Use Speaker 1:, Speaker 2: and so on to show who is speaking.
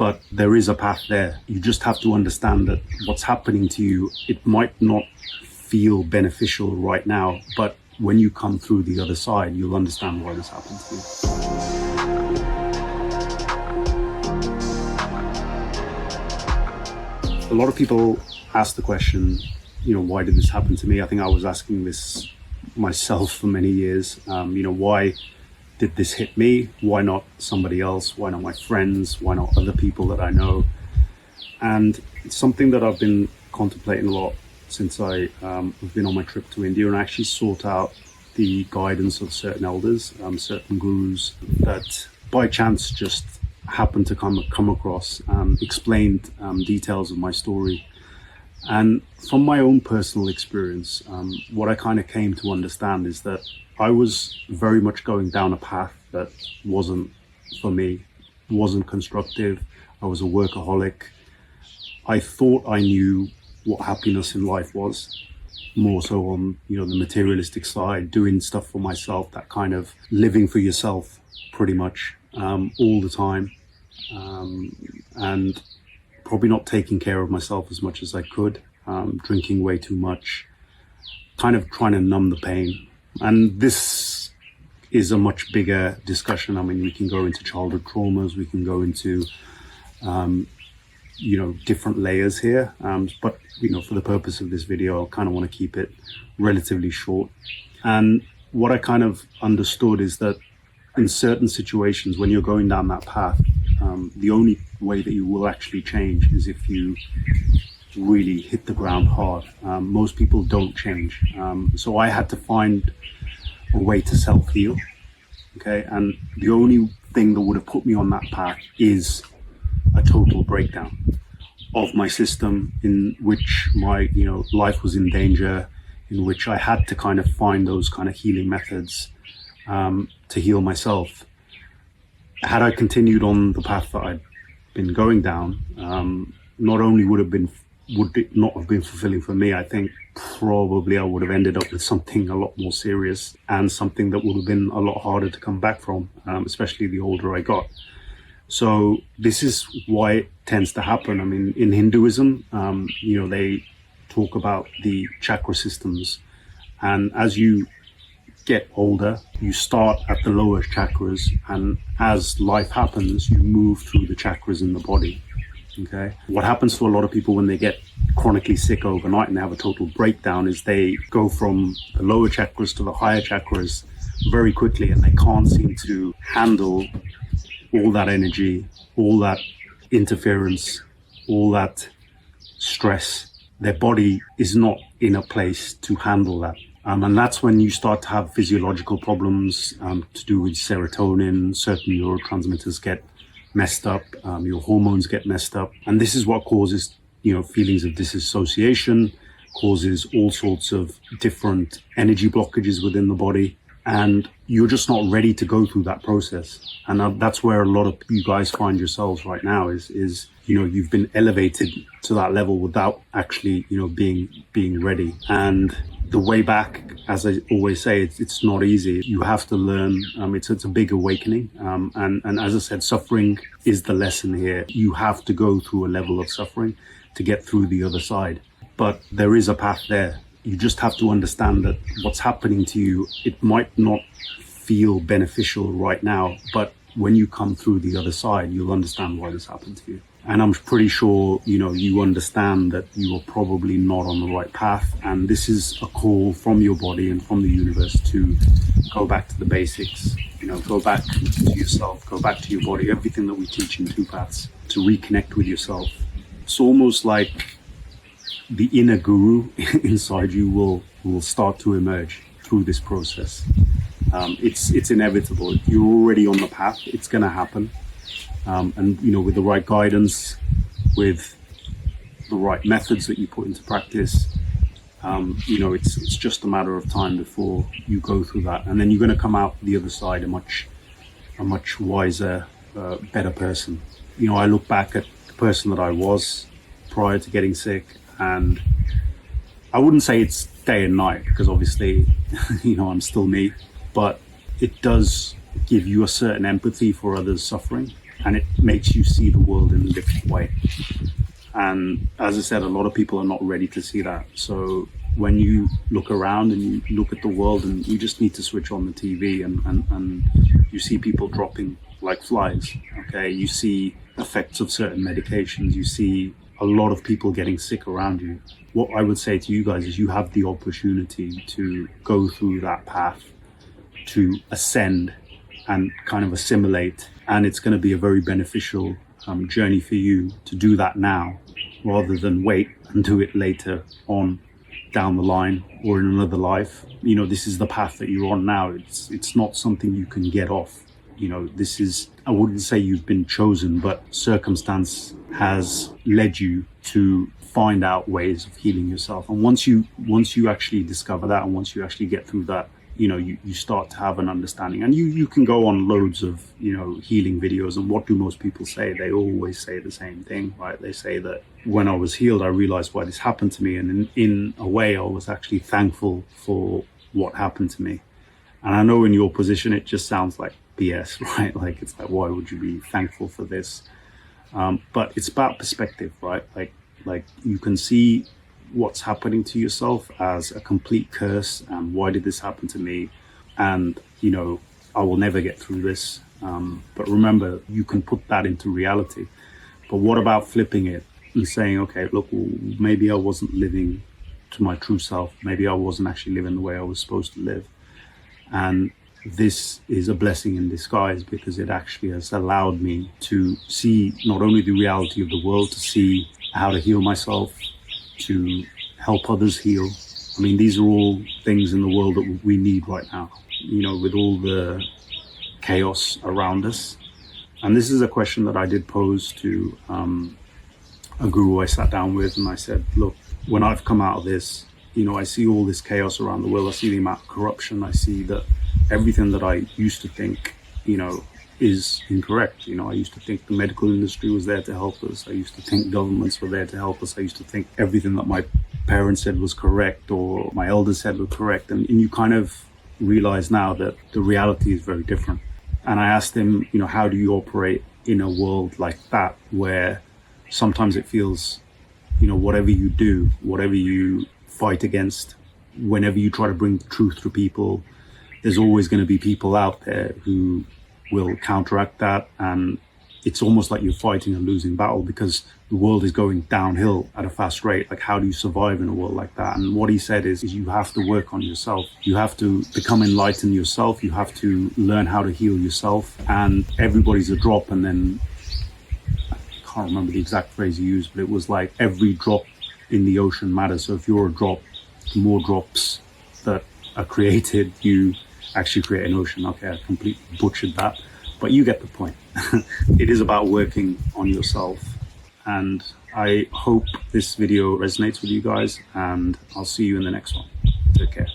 Speaker 1: but there is a path there. You just have to understand that what's happening to you, it might not feel beneficial right now, but when you come through the other side, you'll understand why this happened to you. A lot of people ask the question, why did this happen to me? I think I was asking this myself for many years. Why did this hit me? Why not somebody else? Why not my friends? Why not other people that I know? And it's something that I've been contemplating a lot since I've been on my trip to India, and I actually sought out the guidance of certain elders, certain gurus that by chance just happened to come across, explained details of my story. And from my own personal experience, what I kind of came to understand is that I was very much going down a path that wasn't for me, wasn't constructive. I was a workaholic. I thought I knew what happiness in life was, more so on the materialistic side, doing stuff for myself, that kind of living for yourself pretty much all the time, and probably not taking care of myself as much as I could, drinking way too much, kind of trying to numb the pain. And this is a much bigger discussion. I mean, we can go into childhood traumas, we can go into different layers here, but for the purpose of this video, I kind of want to keep it relatively short. And what I kind of understood is that in certain situations, when you're going down that path, the only way that you will actually change is if you really hit the ground hard. Most people don't change. So I had to find a way to self-heal. Okay, and the only thing that would have put me on that path is a total breakdown of my system, in which my life was in danger, in which I had to kind of find those kind of healing methods to heal myself. Had I continued on the path that I'd been going down, not only would it not have been fulfilling for me, I think probably I would have ended up with something a lot more serious, and something that would have been a lot harder to come back from, especially the older I got. So this is why it tends to happen. I mean, in Hinduism, they talk about the chakra systems, and as you get older, you start at the lower chakras, and as life happens, you move through the chakras in the body. Okay. What happens to a lot of people when they get chronically sick overnight and they have a total breakdown is they go from the lower chakras to the higher chakras very quickly, and they can't seem to handle all that energy, all that interference, all that stress. Their body is not in a place to handle that. And that's when you start to have physiological problems to do with serotonin. Certain neurotransmitters get messed up, your hormones get messed up. And this is what causes, feelings of disassociation, causes all sorts of different energy blockages within the body. And you're just not ready to go through that process. And that's where a lot of you guys find yourselves right now is you've been elevated to that level without actually, being ready. And the way back, as I always say, it's not easy. You have to learn. It's a big awakening. And as I said, suffering is the lesson here. You have to go through a level of suffering to get through the other side. But there is a path there. You just have to understand that what's happening to you, it might not feel beneficial right now, but when you come through the other side, you'll understand why this happened to you. And I'm pretty sure, you understand that you are probably not on the right path. And this is a call from your body and from the universe to go back to the basics, go back to yourself, go back to your body, everything that we teach in Two Paths, to reconnect with yourself. It's almost like the inner guru inside you will start to emerge through this process. It's inevitable. You're already on the path. It's going to happen. And with the right guidance, with the right methods that you put into practice, it's just a matter of time before you go through that, and then you're going to come out the other side a much wiser, better person. I look back at the person that I was prior to getting sick, and I wouldn't say it's day and night, because obviously, I'm still me, but it does give you a certain empathy for others suffering. and it makes you see the world in a different way. And as I said, a lot of people are not ready to see that. So when you look around and you look at the world, and you just need to switch on the TV, and you see people dropping like flies, okay? You see effects of certain medications. You see a lot of people getting sick around you. What I would say to you guys is you have the opportunity to go through that path, to ascend and kind of assimilate. And it's going to be a very beneficial journey for you to do that now, rather than wait and do it later on down the line or in another life. You know, this is the path that you're on now. It's not something you can get off. You know, this is, I wouldn't say you've been chosen, but circumstance has led you to find out ways of healing yourself. And once you actually discover that, and once you actually get through that, you know, you start to have an understanding. And you can go on loads of, you know, healing videos. And what do most people say? They always say the same thing, right? They say that when I was healed, I realized why this happened to me. And in a way, I was actually thankful for what happened to me. And I know in your position, it just sounds like BS, right? Like, it's like, why would you be thankful for this? But it's about perspective, right? Like you can see what's happening to yourself as a complete curse, and why did this happen to me? And, you know, I will never get through this. But remember, you can put that into reality. But what about flipping it and saying, okay, look, well, maybe I wasn't living to my true self. Maybe I wasn't actually living the way I was supposed to live. And this is a blessing in disguise, because it actually has allowed me to see not only the reality of the world, to see how to heal myself, to help others heal. I mean, these are all things in the world that we need right now, you know, with all the chaos around us. And this is a question that I did pose to a guru I sat down with, and I said, look, when I've come out of this, you know, I see all this chaos around the world. I see the amount of corruption. I see that everything that I used to think, you know, is incorrect. You know, I used to think the medical industry was there to help us. I used to think governments were there to help us. I used to think everything that my parents said was correct, or my elders said was correct. And you kind of realize now that the reality is very different. And I asked him, you know, how do you operate in a world like that, where sometimes it feels, you know, whatever you do, whatever you fight against, whenever you try to bring truth to people, there's always going to be people out there who will counteract that. And it's almost like you're fighting a losing battle, because the world is going downhill at a fast rate. Like, how do you survive in a world like that? And what he said is you have to work on yourself. You have to become enlightened yourself. You have to learn how to heal yourself. And everybody's a drop. And then, I can't remember the exact phrase he used, but it was like every drop in the ocean matters. So if you're a drop, the more drops that are created, you actually create an ocean. Okay, I completely butchered that, but you get the point. It is about working on yourself. And I hope this video resonates with you guys, and I'll see you in the next one. Take care.